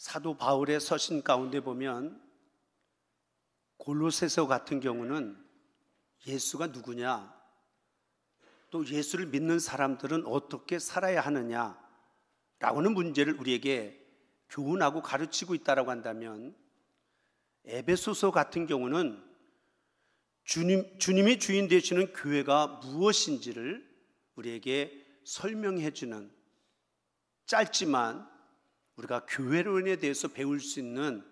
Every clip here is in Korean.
사도 바울의 서신 가운데 보면 골로새서 같은 경우는 예수가 누구냐, 또 예수를 믿는 사람들은 어떻게 살아야 하느냐라고는 문제를 우리에게 교훈하고 가르치고 있다고 한다면, 에베소서 같은 경우는 주님이 주인 되시는 교회가 무엇인지를 우리에게 설명해 주는, 짧지만 우리가 교회론에 대해서 배울 수 있는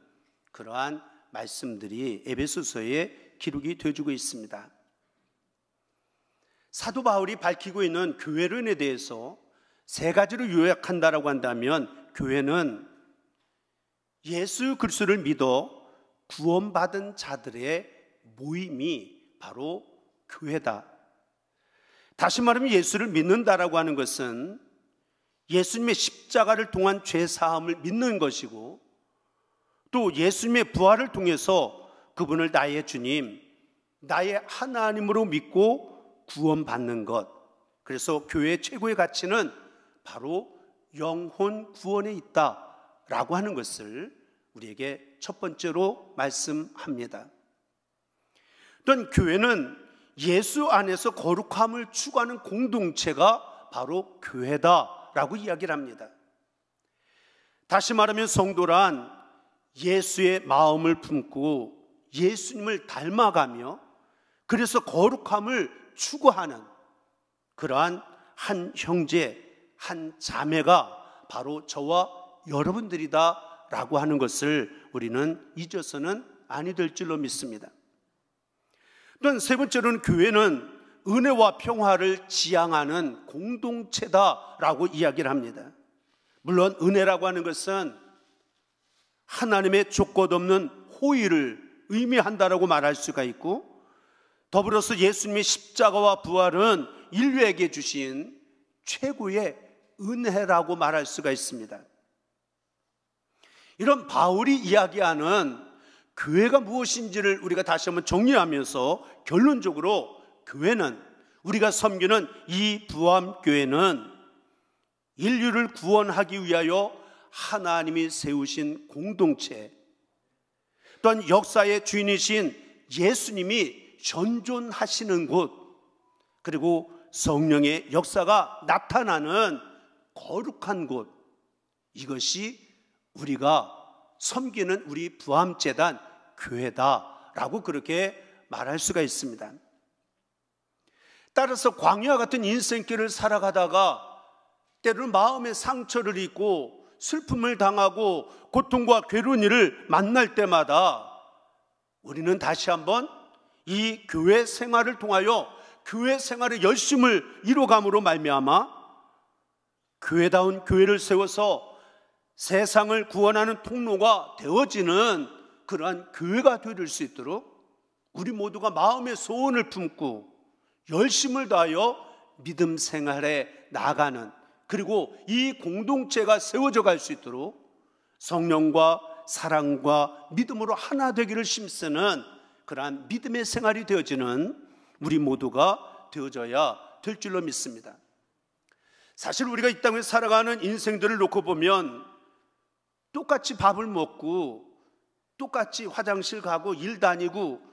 그러한 말씀들이 에베소서에 기록이 되어주고 있습니다. 사도 바울이 밝히고 있는 교회론에 대해서 세 가지로 요약한다라고 한다면, 교회는 예수 그리스도를 믿어 구원받은 자들의 모임이 바로 교회다. 다시 말하면 예수를 믿는다라고 하는 것은 예수님의 십자가를 통한 죄 사함을 믿는 것이고, 또 예수님의 부활을 통해서 그분을 나의 주님, 나의 하나님으로 믿고 구원받는 것. 그래서 교회의 최고의 가치는 바로 영혼 구원에 있다라고 하는 것을 우리에게 첫 번째로 말씀합니다. 또한 교회는 예수 안에서 거룩함을 추구하는 공동체가 바로 교회다라고 이야기를 합니다. 다시 말하면 성도란 예수의 마음을 품고 예수님을 닮아가며 그래서 거룩함을 추구하는 그러한 한 형제, 한 자매가 바로 저와 여러분들이다라고 하는 것을 우리는 잊어서는 아니 될 줄로 믿습니다. 또한 세 번째로는 교회는 은혜와 평화를 지향하는 공동체다라고 이야기를 합니다. 물론 은혜라고 하는 것은 하나님의 조건 없는 호의를 의미한다라고 말할 수가 있고, 더불어서 예수님의 십자가와 부활은 인류에게 주신 최고의 은혜라고 말할 수가 있습니다. 이런 바울이 이야기하는 교회가 무엇인지를 우리가 다시 한번 정리하면서 결론적으로 교회는, 우리가 섬기는 이 부암교회는 인류를 구원하기 위하여 하나님이 세우신 공동체, 또한 역사의 주인이신 예수님이 전존하시는 곳, 그리고 성령의 역사가 나타나는 거룩한 곳, 이것이 우리가 섬기는 우리 부암재단 교회다라고 그렇게 말할 수가 있습니다. 따라서 광야 같은 인생길을 살아가다가 때로는 마음의 상처를 입고 슬픔을 당하고 고통과 괴로운 일을 만날 때마다 우리는 다시 한번 이 교회 생활을 통하여 교회 생활의 열심을 이뤄감으로 말미암아 교회다운 교회를 세워서 세상을 구원하는 통로가 되어지는 그러한 교회가 될 수 있도록 우리 모두가 마음의 소원을 품고 열심을 다하여 믿음 생활에 나아가는, 그리고 이 공동체가 세워져 갈 수 있도록 성령과 사랑과 믿음으로 하나 되기를 힘쓰는 그러한 믿음의 생활이 되어지는 우리 모두가 되어져야 될 줄로 믿습니다. 사실 우리가 이 땅에 살아가는 인생들을 놓고 보면 똑같이 밥을 먹고 똑같이 화장실 가고 일 다니고,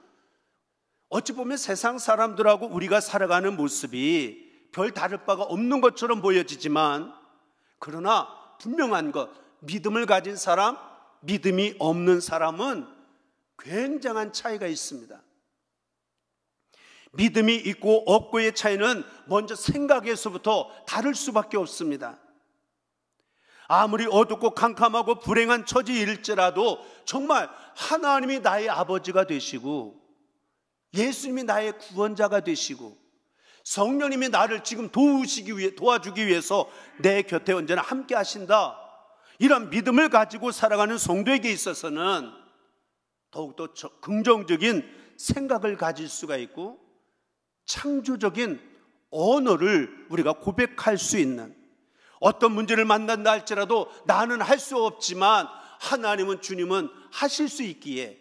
어찌 보면 세상 사람들하고 우리가 살아가는 모습이 별 다를 바가 없는 것처럼 보여지지만, 그러나 분명한 것, 믿음을 가진 사람, 믿음이 없는 사람은 굉장한 차이가 있습니다. 믿음이 있고 없고의 차이는 먼저 생각에서부터 다를 수밖에 없습니다. 아무리 어둡고 캄캄하고 불행한 처지일지라도 정말 하나님이 나의 아버지가 되시고 예수님이 나의 구원자가 되시고 성령님이 나를 지금 도와주기 위해서 내 곁에 언제나 함께 하신다, 이런 믿음을 가지고 살아가는 성도에게 있어서는 더욱더 긍정적인 생각을 가질 수가 있고 창조적인 언어를 우리가 고백할 수 있는, 어떤 문제를 만난다 할지라도 나는 할 수 없지만 하나님은, 주님은 하실 수 있기에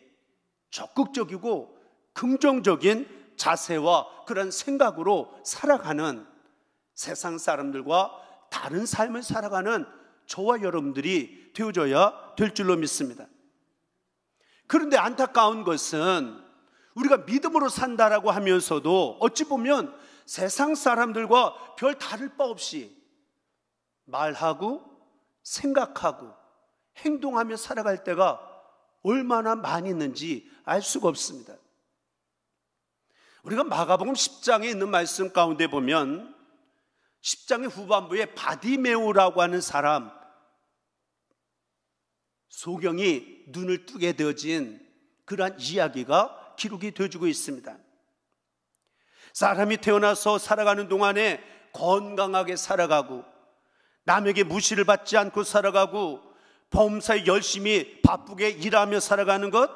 적극적이고 긍정적인 자세와 그런 생각으로 살아가는, 세상 사람들과 다른 삶을 살아가는 저와 여러분들이 되어줘야 될 줄로 믿습니다. 그런데 안타까운 것은 우리가 믿음으로 산다라고 하면서도 어찌 보면 세상 사람들과 별 다를 바 없이 말하고 생각하고 행동하며 살아갈 때가 얼마나 많이 있는지 알 수가 없습니다. 우리가 마가복음 10장에 있는 말씀 가운데 보면 10장의 후반부에 바디메오라고 하는 사람, 소경이 눈을 뜨게 되어진 그러한 이야기가 기록이 되어주고 있습니다. 사람이 태어나서 살아가는 동안에 건강하게 살아가고 남에게 무시를 받지 않고 살아가고 범사에 열심히 바쁘게 일하며 살아가는 것,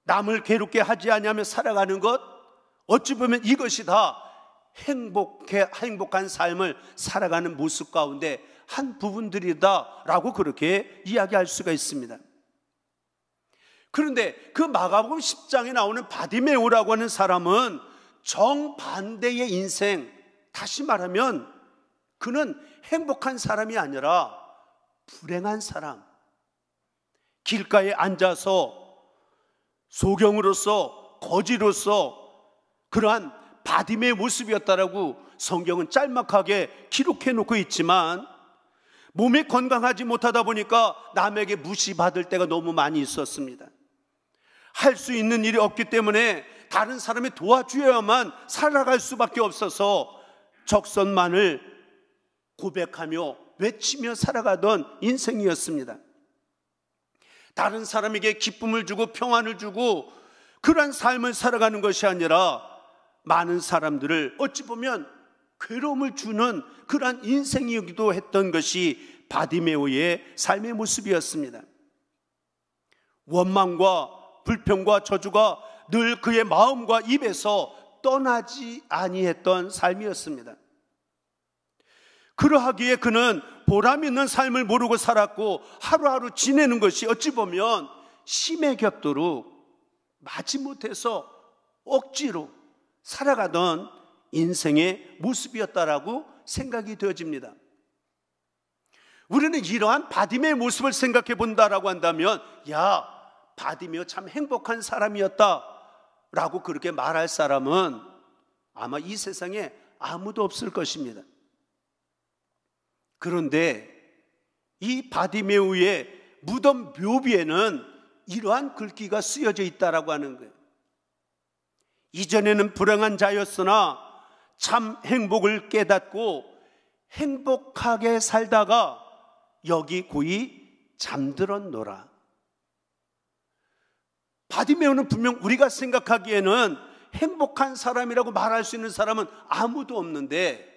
남을 괴롭게 하지 않으며 살아가는 것, 어찌 보면 이것이 다 행복한 삶을 살아가는 모습 가운데 한 부분들이다라고 그렇게 이야기할 수가 있습니다. 그런데 그 마가복음 10장에 나오는 바디메오라고 하는 사람은 정반대의 인생, 다시 말하면 그는 행복한 사람이 아니라 불행한 사람, 길가에 앉아서 소경으로서 거지로서 그러한 바디메의 모습이었다라고 성경은 짤막하게 기록해 놓고 있지만, 몸이 건강하지 못하다 보니까 남에게 무시받을 때가 너무 많이 있었습니다. 할 수 있는 일이 없기 때문에 다른 사람이 도와주어야만 살아갈 수밖에 없어서 적선만을 고백하며 외치며 살아가던 인생이었습니다. 다른 사람에게 기쁨을 주고 평안을 주고 그러한 삶을 살아가는 것이 아니라 많은 사람들을 어찌 보면 괴로움을 주는 그러한 인생이기도 했던 것이 바디메오의 삶의 모습이었습니다. 원망과 불평과 저주가 늘 그의 마음과 입에서 떠나지 아니했던 삶이었습니다. 그러하기에 그는 보람 있는 삶을 모르고 살았고 하루하루 지내는 것이 어찌 보면 심해 격도로 마지못해서 억지로 살아가던 인생의 모습이었다라고 생각이 되어집니다. 우리는 이러한 바디메의 모습을 생각해 본다라고 한다면, 야, 바디메오 참 행복한 사람이었다 라고 그렇게 말할 사람은 아마 이 세상에 아무도 없을 것입니다. 그런데 이 바디메오의 무덤 묘비에는 이러한 글귀가 쓰여져 있다라고 하는 거예요. 이전에는 불행한 자였으나 참 행복을 깨닫고 행복하게 살다가 여기 고이 잠들었노라. 바디메오는 분명 우리가 생각하기에는 행복한 사람이라고 말할 수 있는 사람은 아무도 없는데,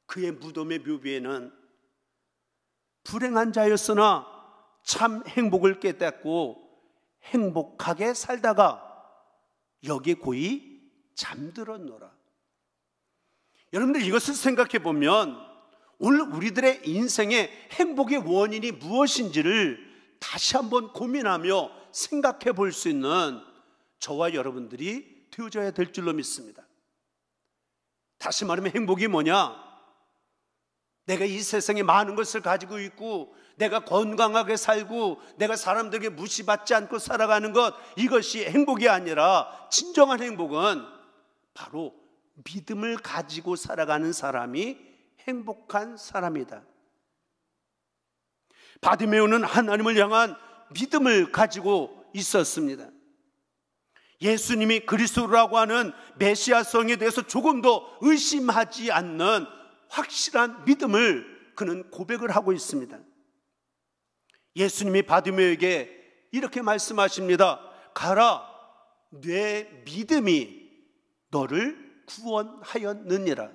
그의 무덤의 묘비에는 불행한 자였으나 참 행복을 깨닫고 행복하게 살다가 여기 고이 잠들었노라. 여러분들, 이것을 생각해 보면 오늘 우리들의 인생의 행복의 원인이 무엇인지를 다시 한번 고민하며 생각해 볼 수 있는 저와 여러분들이 되어져야 될 줄로 믿습니다. 다시 말하면 행복이 뭐냐? 내가 이 세상에 많은 것을 가지고 있고 내가 건강하게 살고 내가 사람들에게 무시받지 않고 살아가는 것, 이것이 행복이 아니라 진정한 행복은 바로 믿음을 가지고 살아가는 사람이 행복한 사람이다. 바디메오는 하나님을 향한 믿음을 가지고 있었습니다. 예수님이 그리스도라고 하는 메시아성에 대해서 조금도 의심하지 않는 확실한 믿음을 그는 고백을 하고 있습니다. 예수님이 바디메오에게 이렇게 말씀하십니다. 가라, 내 믿음이 너를 구원하였느니라.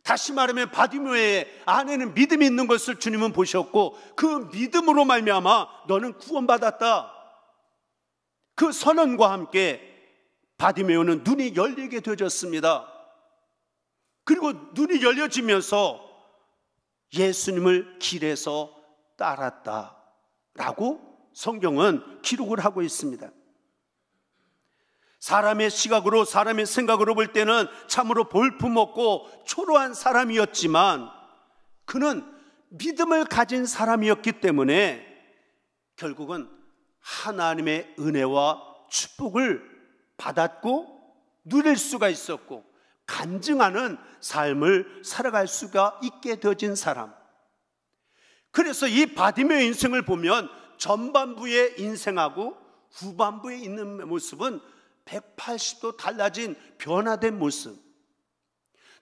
다시 말하면 바디메오의 안에는 믿음이 있는 것을 주님은 보셨고 그 믿음으로 말미암아 너는 구원받았다. 그 선언과 함께 바디메오는 눈이 열리게 되어졌습니다. 그리고 눈이 열려지면서 예수님을 길에서 따랐다라고 성경은 기록을 하고 있습니다. 사람의 시각으로, 사람의 생각으로 볼 때는 참으로 볼품없고 초라한 사람이었지만 그는 믿음을 가진 사람이었기 때문에 결국은 하나님의 은혜와 축복을 받았고 누릴 수가 있었고 간증하는 삶을 살아갈 수가 있게 되어진 사람. 그래서 이 바디메오의 인생을 보면 전반부의 인생하고 후반부에 있는 모습은 180도 달라진 변화된 모습.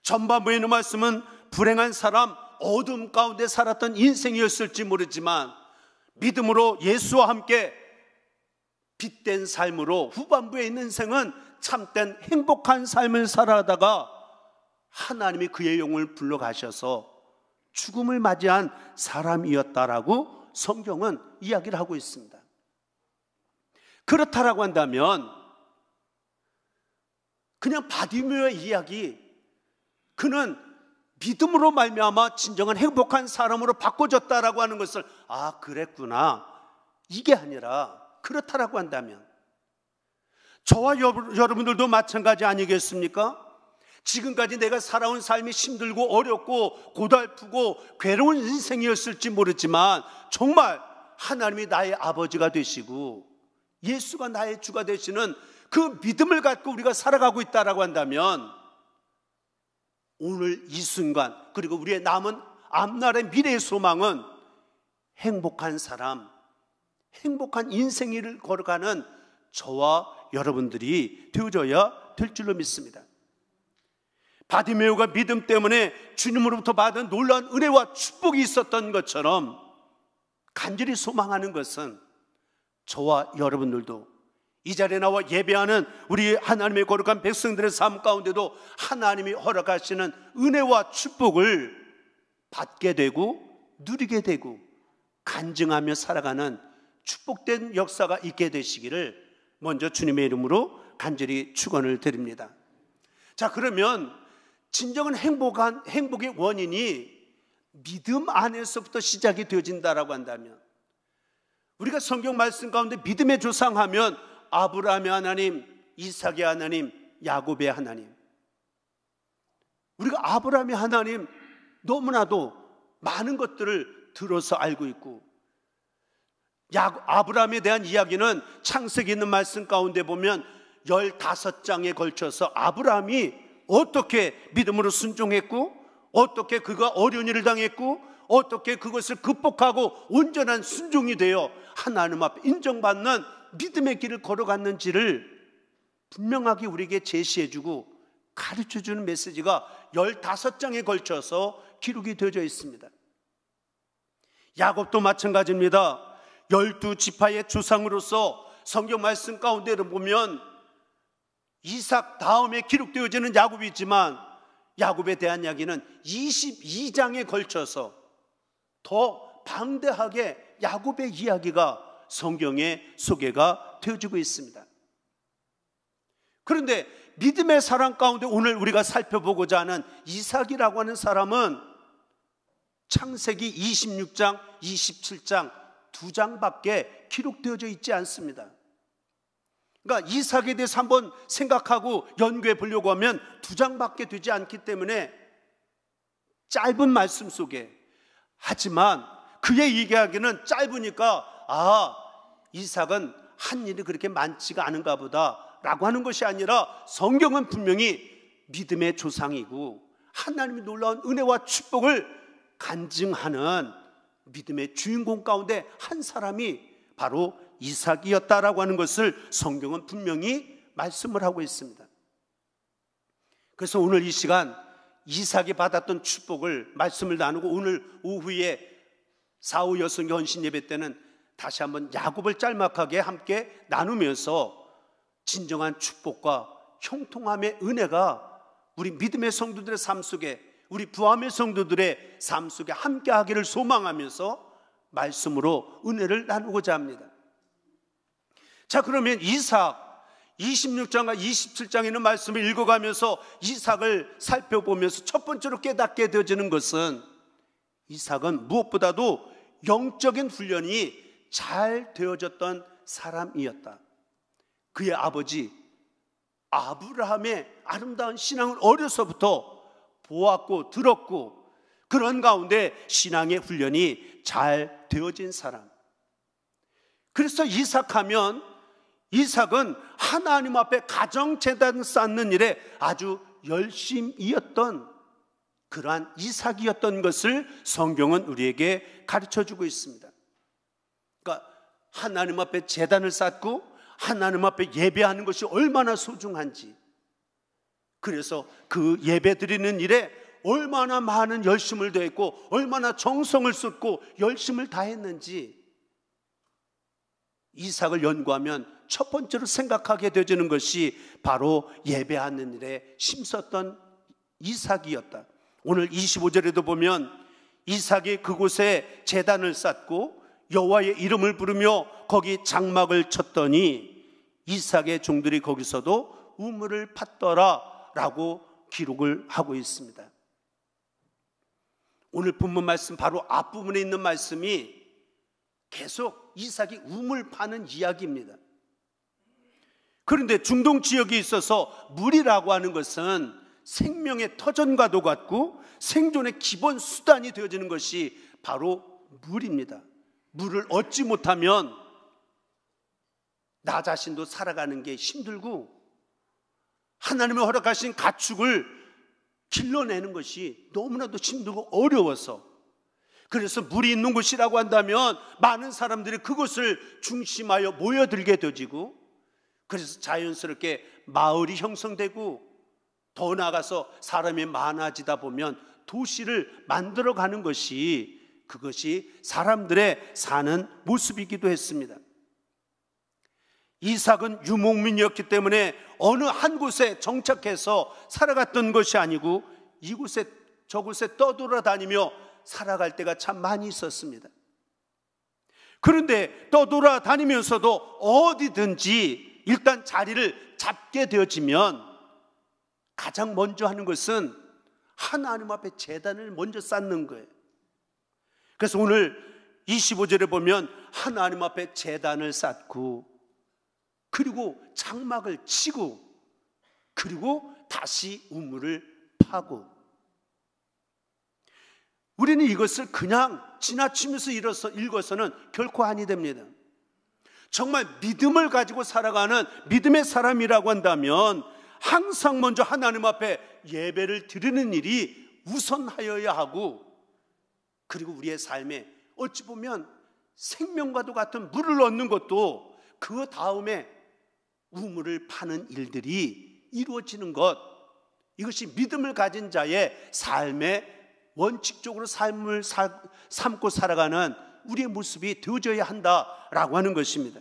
전반부에 있는 말씀은 불행한 사람, 어둠 가운데 살았던 인생이었을지 모르지만 믿음으로 예수와 함께 빛된 삶으로 후반부에 있는 인생은 참된 행복한 삶을 살아가다가 하나님이 그의 영을 불러가셔서 죽음을 맞이한 사람이었다라고 성경은 이야기를 하고 있습니다. 그렇다라고 한다면 그냥 바디메오의 이야기, 그는 믿음으로 말미암아 진정한 행복한 사람으로 바꿔졌다라고 하는 것을 그랬구나, 이게 아니라 그렇다라고 한다면 저와 여러분들도 마찬가지 아니겠습니까? 지금까지 내가 살아온 삶이 힘들고 어렵고 고달프고 괴로운 인생이었을지 모르지만 정말 하나님이 나의 아버지가 되시고 예수가 나의 주가 되시는 그 믿음을 갖고 우리가 살아가고 있다라고 한다면 오늘 이 순간 그리고 우리의 남은 앞날의 미래의 소망은 행복한 사람, 행복한 인생을 걸어가는 저와 여러분들이 되어져야 될 줄로 믿습니다. 바디메오가 믿음 때문에 주님으로부터 받은 놀라운 은혜와 축복이 있었던 것처럼 간절히 소망하는 것은 저와 여러분들도 이 자리에 나와 예배하는 우리 하나님의 거룩한 백성들의 삶 가운데도 하나님이 허락하시는 은혜와 축복을 받게 되고 누리게 되고 간증하며 살아가는 축복된 역사가 있게 되시기를 먼저 주님의 이름으로 간절히 축원을 드립니다. 자, 그러면 진정한 행복의 원인이 믿음 안에서부터 시작이 되어진다라고 한다면 우리가 성경 말씀 가운데 믿음의 조상하면 아브라함의 하나님, 이삭의 하나님, 야곱의 하나님. 우리가 아브라함의 하나님 너무나도 많은 것들을 들어서 알고 있고 아브라함에 대한 이야기는 창세기 있는 말씀 가운데 보면 15장에 걸쳐서 아브라함이 어떻게 믿음으로 순종했고 어떻게 그가 어려운 일을 당했고 어떻게 그것을 극복하고 온전한 순종이 되어 하나님 앞에 인정받는 믿음의 길을 걸어갔는지를 분명하게 우리에게 제시해주고 가르쳐주는 메시지가 15장에 걸쳐서 기록이 되어져 있습니다. 야곱도 마찬가지입니다. 12지파의 조상으로서 성경 말씀 가운데를 보면 이삭 다음에 기록되어지는 야곱이지만 야곱에 대한 이야기는 22장에 걸쳐서 더 방대하게 야곱의 이야기가 성경에 소개가 되어지고 있습니다. 그런데 믿음의 사람 가운데 오늘 우리가 살펴보고자 하는 이삭이라고 하는 사람은 창세기 26장, 27장 2장밖에 기록되어져 있지 않습니다. 그러니까 이삭에 대해서 한번 생각하고 연구해 보려고 하면 2장밖에 되지 않기 때문에 짧은 말씀 속에, 하지만 그의 이야기는 짧으니까 이삭은 한 일이 그렇게 많지가 않은가 보다 라고 하는 것이 아니라 성경은 분명히 믿음의 조상이고 하나님의 놀라운 은혜와 축복을 간증하는 믿음의 주인공 가운데 한 사람이 바로 이삭이었다라고 하는 것을 성경은 분명히 말씀을 하고 있습니다. 그래서 오늘 이 시간 이삭이 받았던 축복을 말씀을 나누고 오늘 오후에 4후 여성 헌신 예배 때는 다시 한번 야곱을 짤막하게 함께 나누면서 진정한 축복과 형통함의 은혜가 우리 믿음의 성도들의 삶 속에, 우리 부함의 성도들의 삶 속에 함께하기를 소망하면서 말씀으로 은혜를 나누고자 합니다. 자, 그러면 이삭 26장과 27장에 있는 말씀을 읽어가면서 이삭을 살펴보면서 첫 번째로 깨닫게 되어지는 것은 이삭은 무엇보다도 영적인 훈련이 잘 되어졌던 사람이었다. 그의 아버지 아브라함의 아름다운 신앙을 어려서부터 보았고 들었고 그런 가운데 신앙의 훈련이 잘 되어진 사람. 그래서 이삭하면, 이삭은 하나님 앞에 가정제단 쌓는 일에 아주 열심이었던 그러한 이삭이었던 것을 성경은 우리에게 가르쳐주고 있습니다. 그러니까 하나님 앞에 제단을 쌓고 하나님 앞에 예배하는 것이 얼마나 소중한지, 그래서 그 예배 드리는 일에 얼마나 많은 열심을 다했고 얼마나 정성을 쏟고 열심을 다했는지 이삭을 연구하면 첫 번째로 생각하게 되어지는 것이 바로 예배하는 일에 힘썼던 이삭이었다. 오늘 25절에도 보면 이삭이 그곳에 제단을 쌓고 여호와의 이름을 부르며 거기 장막을 쳤더니 이삭의 종들이 거기서도 우물을 팠더라 라고 기록을 하고 있습니다. 오늘 본문 말씀 바로 앞부분에 있는 말씀이 계속 이삭이 우물 파는 이야기입니다. 그런데 중동 지역에 있어서 물이라고 하는 것은 생명의 터전과도 같고 생존의 기본 수단이 되어지는 것이 바로 물입니다. 물을 얻지 못하면 나 자신도 살아가는 게 힘들고 하나님의 허락하신 가축을 길러내는 것이 너무나도 힘들고 어려워서, 그래서 물이 있는 곳이라고 한다면 많은 사람들이 그곳을 중심하여 모여들게 되어지고, 그래서 자연스럽게 마을이 형성되고 더 나아가서 사람이 많아지다 보면 도시를 만들어가는 것이, 그것이 사람들의 사는 모습이기도 했습니다. 이삭은 유목민이었기 때문에 어느 한 곳에 정착해서 살아갔던 것이 아니고 이곳에 저곳에 떠돌아다니며 살아갈 때가 참 많이 있었습니다. 그런데 떠돌아다니면서도 어디든지 일단 자리를 잡게 되어지면 가장 먼저 하는 것은 하나님 앞에 제단을 먼저 쌓는 거예요. 그래서 오늘 25절에 보면 하나님 앞에 제단을 쌓고 그리고 장막을 치고 그리고 다시 우물을 파고, 우리는 이것을 그냥 지나치면서 읽어서는 결코 아니 됩니다. 정말 믿음을 가지고 살아가는 믿음의 사람이라고 한다면 항상 먼저 하나님 앞에 예배를 드리는 일이 우선하여야 하고, 그리고 우리의 삶에 어찌 보면 생명과도 같은 물을 얻는 것도 그 다음에 우물을 파는 일들이 이루어지는 것, 이것이 믿음을 가진 자의 삶의 원칙적으로 삶을 삼고 살아가는 우리의 모습이 되어져야 한다라고 하는 것입니다.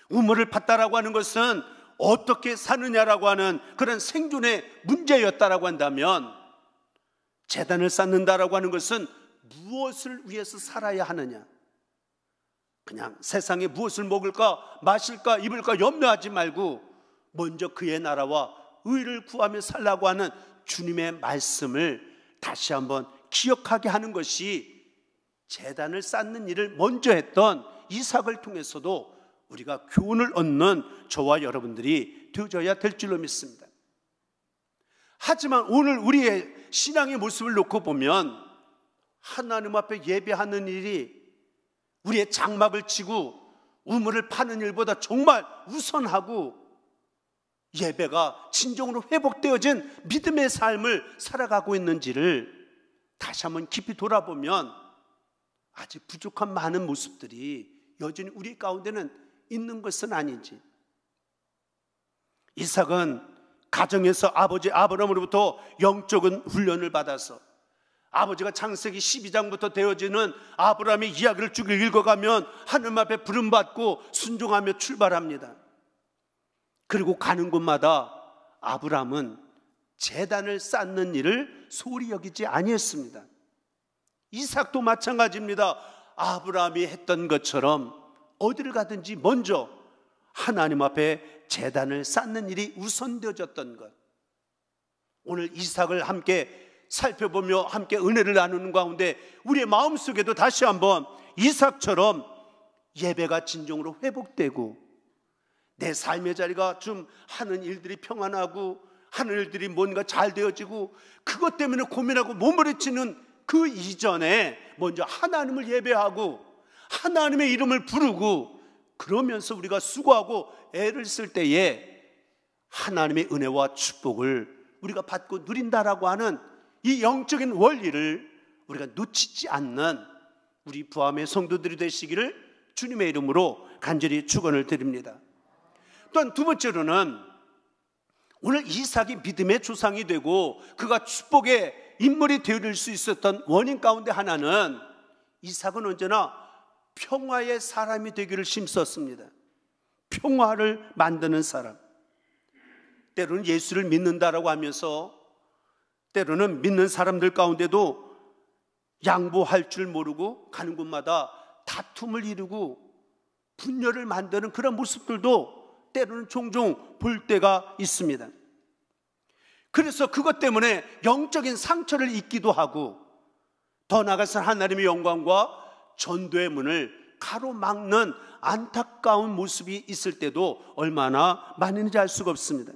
우물을 팠다라고 하는 것은 어떻게 사느냐라고 하는 그런 생존의 문제였다라고 한다면, 제단을 쌓는다라고 하는 것은 무엇을 위해서 살아야 하느냐, 그냥 세상에 무엇을 먹을까 마실까 입을까 염려하지 말고 먼저 그의 나라와 의를 구하며 살라고 하는 주님의 말씀을 다시 한번 기억하게 하는 것이 제단을 쌓는 일을 먼저 했던 이삭을 통해서도 우리가 교훈을 얻는 저와 여러분들이 되어져야 될 줄로 믿습니다. 하지만 오늘 우리의 신앙의 모습을 놓고 보면 하나님 앞에 예배하는 일이 우리의 장막을 치고 우물을 파는 일보다 정말 우선하고, 예배가 진정으로 회복되어진 믿음의 삶을 살아가고 있는지를 다시 한번 깊이 돌아보면 아직 부족한 많은 모습들이 여전히 우리 가운데는 있는 것은 아닌지. 이삭은 가정에서 아버지 아브라함으로부터 영적인 훈련을 받아서 아버지가 창세기 12장부터 되어지는 아브라함의 이야기를 쭉 읽어가면 하나님 앞에 부름받고 순종하며 출발합니다. 그리고 가는 곳마다 아브라함은 제단을 쌓는 일을 소홀히 여기지 아니했습니다. 이삭도 마찬가지입니다. 아브라함이 했던 것처럼 어디를 가든지 먼저 하나님 앞에 제단을 쌓는 일이 우선되어졌던 것. 오늘 이삭을 함께 살펴보며 함께 은혜를 나누는 가운데 우리의 마음속에도 다시 한번 이삭처럼 예배가 진정으로 회복되고 내 삶의 자리가 좀 하는 일들이 평안하고 하늘들이 뭔가 잘 되어지고 그것 때문에 고민하고 몸부림치는 그 이전에 먼저 하나님을 예배하고 하나님의 이름을 부르고 그러면서 우리가 수고하고 애를 쓸 때에 하나님의 은혜와 축복을 우리가 받고 누린다라고 하는 이 영적인 원리를 우리가 놓치지 않는 우리 부함의 성도들이 되시기를 주님의 이름으로 간절히 축원을 드립니다. 또한 두 번째로는 오늘 이삭이 믿음의 조상이 되고 그가 축복의 인물이 되어질 수 있었던 원인 가운데 하나는 이삭은 언제나 평화의 사람이 되기를 힘썼습니다. 평화를 만드는 사람. 때로는 예수를 믿는다라고 하면서 때로는 믿는 사람들 가운데도 양보할 줄 모르고 가는 곳마다 다툼을 이루고 분열을 만드는 그런 모습들도 때로는 종종 볼 때가 있습니다. 그래서 그것 때문에 영적인 상처를 입기도 하고 더 나아가서 하나님의 영광과 전도의 문을 가로막는 안타까운 모습이 있을 때도 얼마나 많은지 알 수가 없습니다.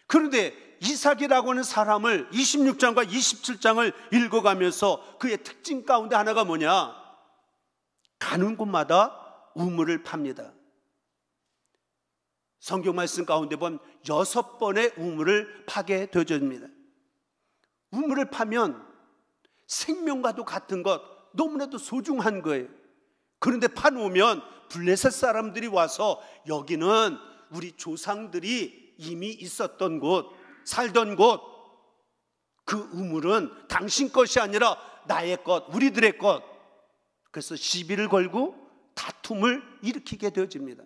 그런데 이삭이라고 하는 사람을 26장과 27장을 읽어가면서 그의 특징 가운데 하나가 뭐냐? 가는 곳마다 우물을 팝니다. 성경 말씀 가운데 보면 6번의 우물을 파게 되어집니다. 우물을 파면 생명과도 같은 것, 너무나도 소중한 거예요. 그런데 파놓으면 블레셋 사람들이 와서 여기는 우리 조상들이 이미 있었던 곳, 살던 곳, 그 우물은 당신 것이 아니라 나의 것, 우리들의 것. 그래서 시비를 걸고 다툼을 일으키게 되어집니다.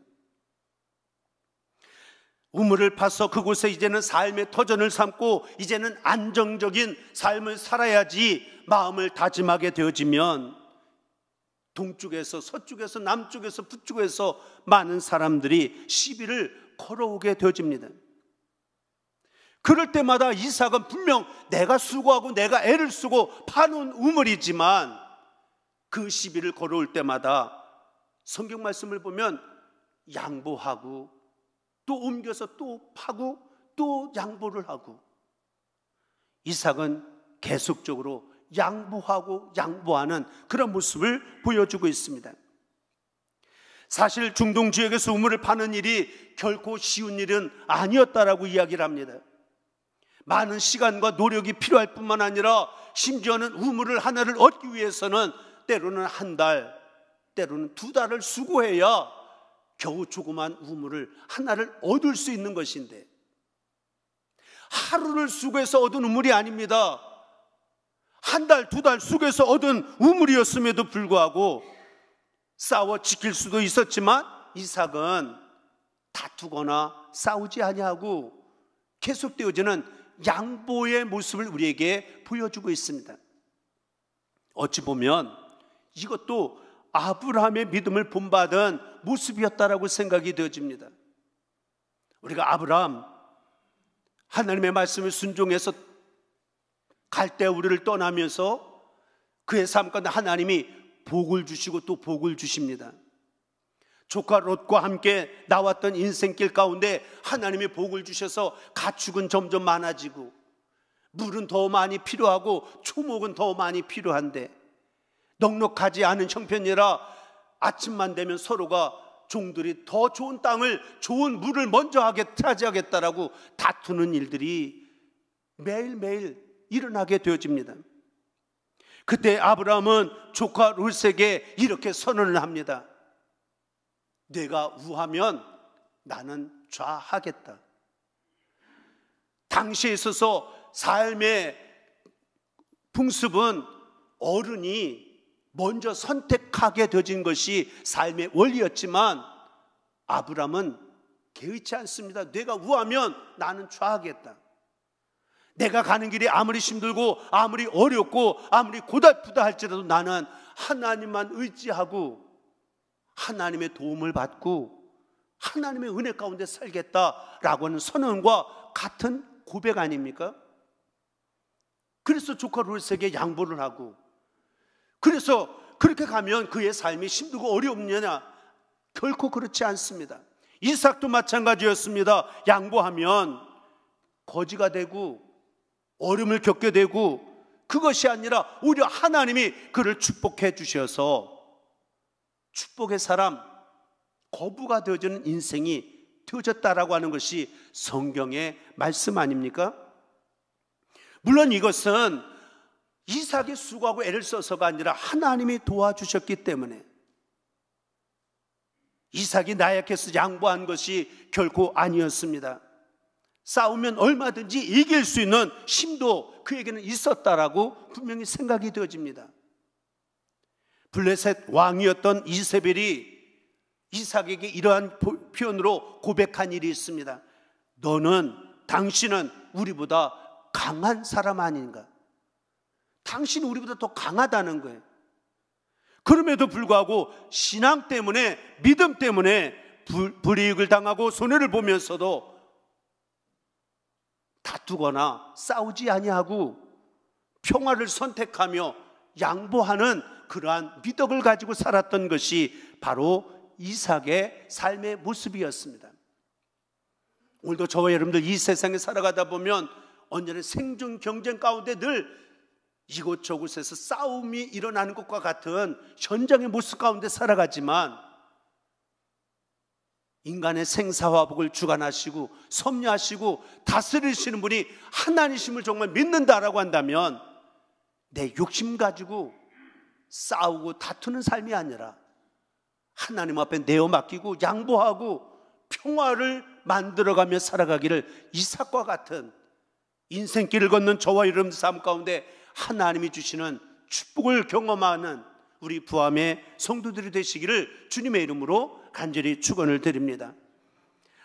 우물을 파서 그곳에 이제는 삶의 터전을 삼고 이제는 안정적인 삶을 살아야지 마음을 다짐하게 되어지면 동쪽에서 서쪽에서 남쪽에서 북쪽에서 많은 사람들이 시비를 걸어오게 되어집니다. 그럴 때마다 이삭은 분명 내가 수고하고 내가 애를 쓰고 파놓은 우물이지만 그 시비를 걸어올 때마다 성경 말씀을 보면 양보하고 또 옮겨서 또 파고 또 양보를 하고 이삭은 계속적으로 양보하고 양보하는 그런 모습을 보여주고 있습니다. 사실 중동 지역에서 우물을 파는 일이 결코 쉬운 일은 아니었다라고 이야기를 합니다. 많은 시간과 노력이 필요할 뿐만 아니라 심지어는 우물을 하나를 얻기 위해서는 때로는 한 달, 때로는 2달을 수고해야 겨우 조그만 우물을 하나를 얻을 수 있는 것인데 하루를 수고해서 얻은 우물이 아닙니다. 한 달, 2달 수고해서 얻은 우물이었음에도 불구하고 싸워 지킬 수도 있었지만 이삭은 다투거나 싸우지 아니하고 계속되어지는 양보의 모습을 우리에게 보여주고 있습니다. 어찌 보면 이것도 아브라함의 믿음을 본받은 모습이었다라고 생각이 되어집니다. 우리가 아브라함 하나님의 말씀을 순종해서 갈대아 우르를 떠나면서 그의 삶 가운데 하나님이 복을 주시고 또 복을 주십니다. 조카 롯과 함께 나왔던 인생길 가운데 하나님의 복을 주셔서 가축은 점점 많아지고 물은 더 많이 필요하고 초목은 더 많이 필요한데 넉넉하지 않은 형편이라 아침만 되면 서로가 종들이 더 좋은 땅을 좋은 물을 먼저 차지하겠다라고 다투는 일들이 매일매일 일어나게 되어집니다. 그때 아브라함은 조카 롯에게 이렇게 선언을 합니다. 내가 우하면 나는 좌하겠다. 당시에 있어서 삶의 풍습은 어른이 먼저 선택하게 되어진 것이 삶의 원리였지만 아브라함은 개의치 않습니다. 내가 우하면 나는 좌하겠다. 내가 가는 길이 아무리 힘들고 아무리 어렵고 아무리 고달프다 할지라도 나는 하나님만 의지하고 하나님의 도움을 받고 하나님의 은혜 가운데 살겠다라고 하는 선언과 같은 고백 아닙니까? 그래서 조카 롯에게 양보를 하고 그래서 그렇게 가면 그의 삶이 힘들고 어렵느냐? 결코 그렇지 않습니다. 이삭도 마찬가지였습니다. 양보하면 거지가 되고 어려움을 겪게 되고, 그것이 아니라 오히려 하나님이 그를 축복해 주셔서 축복의 사람, 거부가 되어지는 인생이 되어졌다라고 하는 것이 성경의 말씀 아닙니까? 물론 이것은 이삭이 수고하고 애를 써서가 아니라 하나님이 도와주셨기 때문에, 이삭이 나약해서 양보한 것이 결코 아니었습니다. 싸우면 얼마든지 이길 수 있는 힘도 그에게는 있었다라고 분명히 생각이 되어집니다. 블레셋 왕이었던 이세벨이 이삭에게 이러한 표현으로 고백한 일이 있습니다. 당신은 우리보다 강한 사람 아닌가? 당신이 우리보다 더 강하다는 거예요. 그럼에도 불구하고 신앙 때문에, 믿음 때문에 불이익을 당하고 손해를 보면서도 다투거나 싸우지 아니하고 평화를 선택하며 양보하는 그러한 미덕을 가지고 살았던 것이 바로 이삭의 삶의 모습이었습니다. 오늘도 저와 여러분들 이 세상에 살아가다 보면 언제나 생존 경쟁 가운데 늘 이곳저곳에서 싸움이 일어나는 것과 같은 현장의 모습 가운데 살아가지만, 인간의 생사화복을 주관하시고 섭리하시고 다스리시는 분이 하나님이심을 정말 믿는다라고 한다면, 내 욕심 가지고 싸우고 다투는 삶이 아니라 하나님 앞에 내어 맡기고 양보하고 평화를 만들어가며 살아가기를, 이삭과 같은 인생길을 걷는 저와 여러분들 삶 가운데 하나님이 주시는 축복을 경험하는 우리 부함의 성도들이 되시기를 주님의 이름으로 간절히 축원을 드립니다.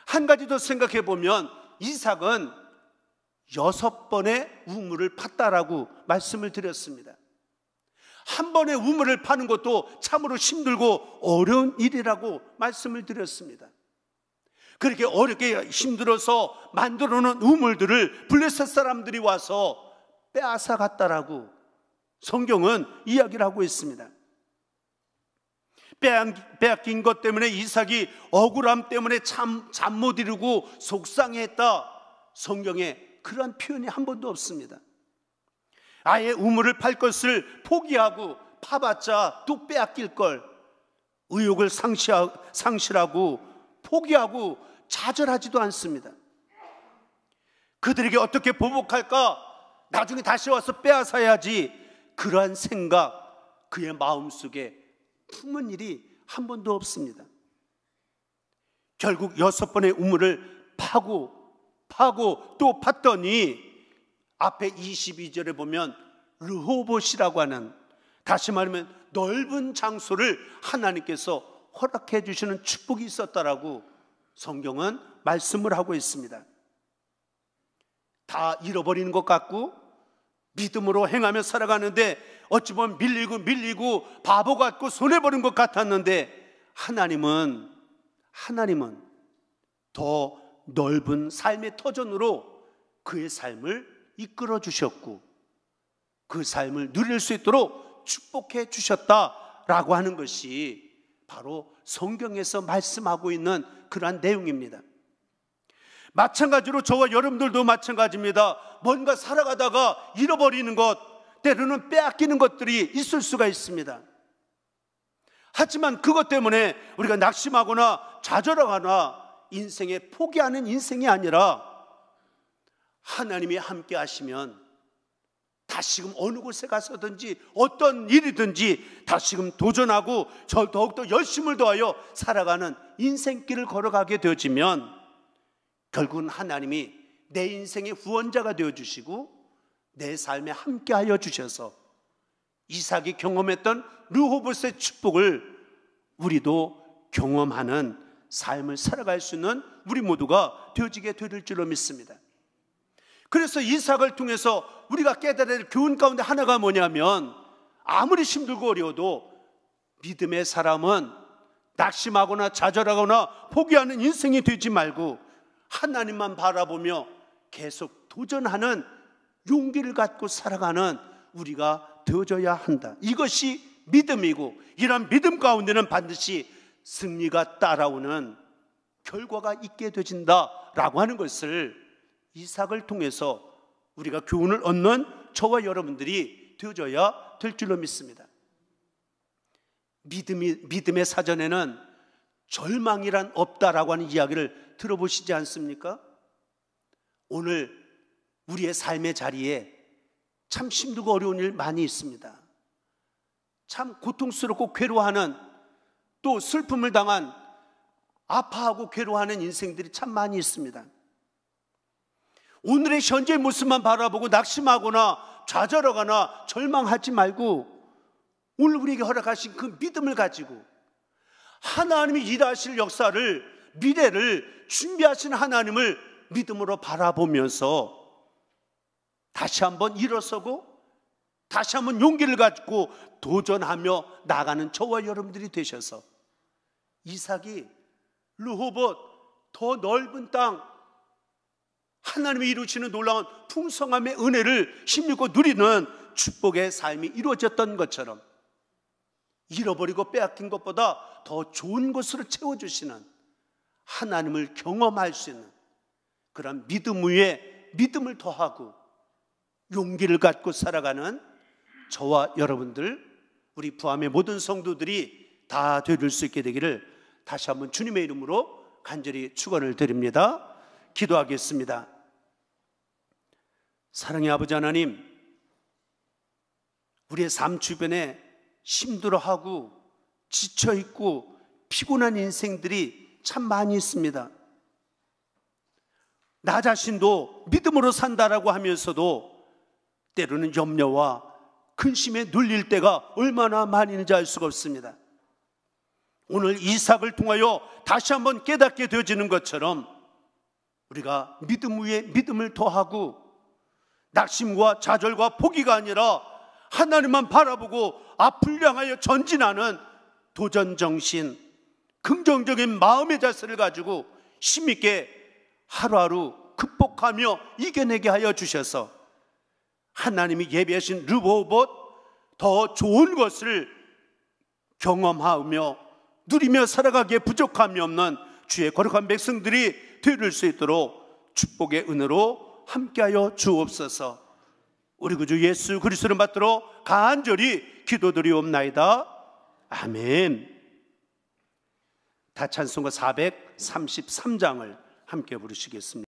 한 가지 더 생각해 보면, 이삭은 6번의 우물을 팠다라고 말씀을 드렸습니다. 한 번의 우물을 파는 것도 참으로 힘들고 어려운 일이라고 말씀을 드렸습니다. 그렇게 어렵게 힘들어서 만들어 놓은 우물들을 블레셋 사람들이 와서 빼앗아 갔다라고 성경은 이야기를 하고 있습니다. 빼앗긴 것 때문에 이삭이 억울함 때문에 잠 못 이루고 속상해했다, 성경에 그러한 표현이 한 번도 없습니다. 아예 우물을 팔 것을 포기하고 파봤자 또 빼앗길 걸 의욕을 상실하고 포기하고 좌절하지도 않습니다. 그들에게 어떻게 보복할까, 나중에 다시 와서 빼앗아야지, 그러한 생각 그의 마음속에 품은 일이 한 번도 없습니다. 결국 6번의 우물을 파고 또 팠더니 앞에 22절에 보면 르호봇이라고 하는, 다시 말하면 넓은 장소를 하나님께서 허락해 주시는 축복이 있었다라고 성경은 말씀을 하고 있습니다. 다 잃어버리는 것 같고 믿음으로 행하며 살아가는데 어찌 보면 밀리고 바보 같고 손해버린 것 같았는데, 하나님은 더 넓은 삶의 터전으로 그의 삶을 이끌어 주셨고 그 삶을 누릴 수 있도록 축복해 주셨다라고 하는 것이 바로 성경에서 말씀하고 있는 그러한 내용입니다. 마찬가지로 저와 여러분들도 마찬가지입니다. 뭔가 살아가다가 잃어버리는 것, 때로는 빼앗기는 것들이 있을 수가 있습니다. 하지만 그것 때문에 우리가 낙심하거나 좌절하거나 인생에 포기하는 인생이 아니라, 하나님이 함께 하시면 다시금 어느 곳에 가서든지 어떤 일이든지 다시금 도전하고 더욱더 열심을 더하여 살아가는 인생길을 걸어가게 되어지면, 결국은 하나님이 내 인생의 후원자가 되어주시고 내 삶에 함께하여 주셔서 이삭이 경험했던 르호봇의 축복을 우리도 경험하는 삶을 살아갈 수 있는 우리 모두가 되어지게 될 줄로 믿습니다. 그래서 이삭을 통해서 우리가 깨달아야 될 교훈 가운데 하나가 뭐냐면, 아무리 힘들고 어려워도 믿음의 사람은 낙심하거나 좌절하거나 포기하는 인생이 되지 말고 하나님만 바라보며 계속 도전하는 용기를 갖고 살아가는 우리가 되어져야 한다. 이것이 믿음이고, 이런 믿음 가운데는 반드시 승리가 따라오는 결과가 있게 되진다라고 하는 것을 이삭을 통해서 우리가 교훈을 얻는 저와 여러분들이 되어져야 될 줄로 믿습니다. 믿음의 사전에는 절망이란 없다라고 하는 이야기를 들어보시지 않습니까? 오늘 우리의 삶의 자리에 참 힘들고 어려운 일 많이 있습니다. 참 고통스럽고 괴로워하는, 또 슬픔을 당한, 아파하고 괴로워하는 인생들이 참 많이 있습니다. 오늘의 현재의 모습만 바라보고 낙심하거나 좌절하거나 절망하지 말고 오늘 우리에게 허락하신 그 믿음을 가지고 하나님이 일하실 역사를, 미래를 준비하신 하나님을 믿음으로 바라보면서 다시 한번 일어서고 다시 한번 용기를 가지고 도전하며 나가는 저와 여러분들이 되셔서 이삭이 르호봇 더 넓은 땅, 하나님이 이루시는 놀라운 풍성함의 은혜를 힘입고 누리는 축복의 삶이 이루어졌던 것처럼 잃어버리고 빼앗긴 것보다 더 좋은 것으로 채워주시는 하나님을 경험할 수 있는 그런 믿음 위에 믿음을 더하고 용기를 갖고 살아가는 저와 여러분들, 우리 부암의 모든 성도들이 다 되릴 수 있게 되기를 다시 한번 주님의 이름으로 간절히 축원을 드립니다. 기도하겠습니다. 사랑의 아버지 하나님, 우리의 삶 주변에 힘들어하고 지쳐있고 피곤한 인생들이 참 많이 있습니다. 나 자신도 믿음으로 산다라고 하면서도 때로는 염려와 근심에 눌릴 때가 얼마나 많이 있는지 알 수가 없습니다. 오늘 이삭을 통하여 다시 한번 깨닫게 되어지는 것처럼 우리가 믿음 위에 믿음을 더하고 낙심과 좌절과 포기가 아니라 하나님만 바라보고 앞을 향하여 전진하는 도전정신, 긍정적인 마음의 자세를 가지고 힘있게 하루하루 극복하며 이겨내게 하여 주셔서 하나님이 예비하신 르호봇 더 좋은 것을 경험하며 누리며 살아가기에 부족함이 없는 주의 거룩한 백성들이 되릴 수 있도록 축복의 은혜로 함께하여 주옵소서. 우리 구주 예수 그리스도를 받들어 간절히 기도드리옵나이다. 아멘. 다찬송가 433장을 함께 부르시겠습니다.